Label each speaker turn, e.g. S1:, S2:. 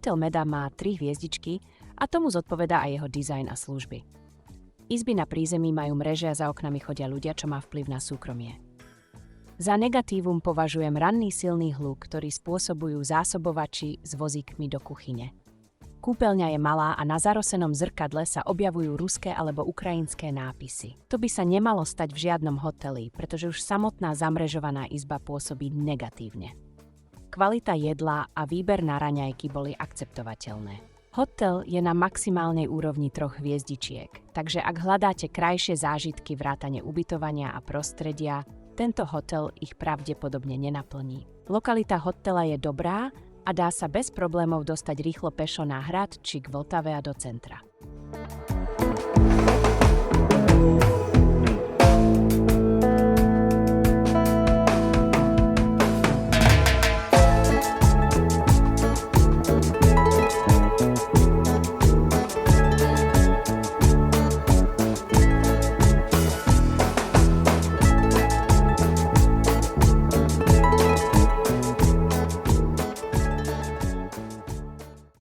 S1: Hotel Meda má 3 hviezdičky a tomu zodpovedá aj jeho dizajn a služby. Izby na prízemí majú mreže a za oknami chodia ľudia, čo má vplyv na súkromie. Za negatívum považujem ranný silný hluk, ktorý spôsobujú zásobovači s vozíkmi do kuchyne. Kúpeľňa je malá a na zarosenom zrkadle sa objavujú ruské alebo ukrajinské nápisy. To by sa nemalo stať v žiadnom hoteli, pretože už samotná zamrežovaná izba pôsobí negatívne. Kvalita jedla a výber na raňajky boli akceptovateľné. Hotel je na maximálnej úrovni 3 hviezdičiek, takže ak hľadáte krajšie zážitky vrátane ubytovania a prostredia, tento hotel ich pravdepodobne nenaplní. Lokalita hotela je dobrá a dá sa bez problémov dostať rýchlo pešo na hrad či k Vltave a do centra.